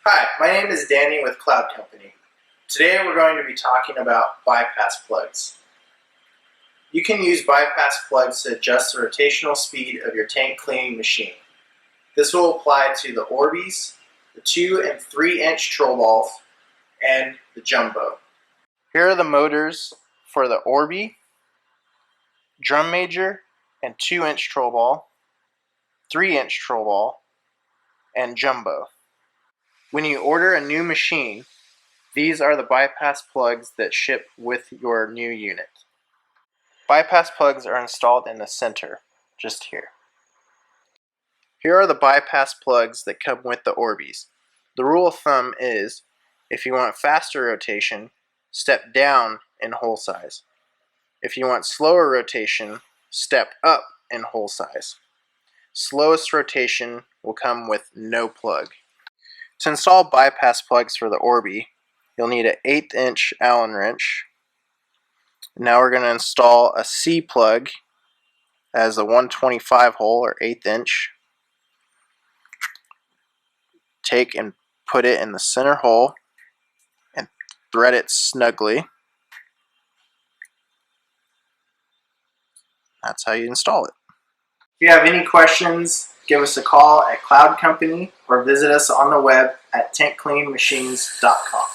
Hi, my name is Danny with Cloud Company. Today we're going to be talking about bypass plugs. You can use bypass plugs to adjust the rotational speed of your tank cleaning machine. This will apply to the Orbeez, the 2 and 3 inch troll balls, and the Jumbo. Here are the motors for the Orbi, Drum Major, and 2 inch troll ball, 3 inch troll ball, and Jumbo. When you order a new machine, these are the bypass plugs that ship with your new unit. Bypass plugs are installed in the center, just here. Here are the bypass plugs that come with the Orbeez. The rule of thumb is, if you want faster rotation, step down in hole size. If you want slower rotation, step up in hole size. Slowest rotation will come with no plug. To install bypass plugs for the Orbi, you'll need an 1/8 inch Allen wrench. Now we're going to install a C plug as a 125 hole or 1/8 inch. Take and put it in the center hole and thread it snugly. That's how you install it. If you have any questions, give us a call at Cloud Company or visit us on the web at tankcleanmachines.com.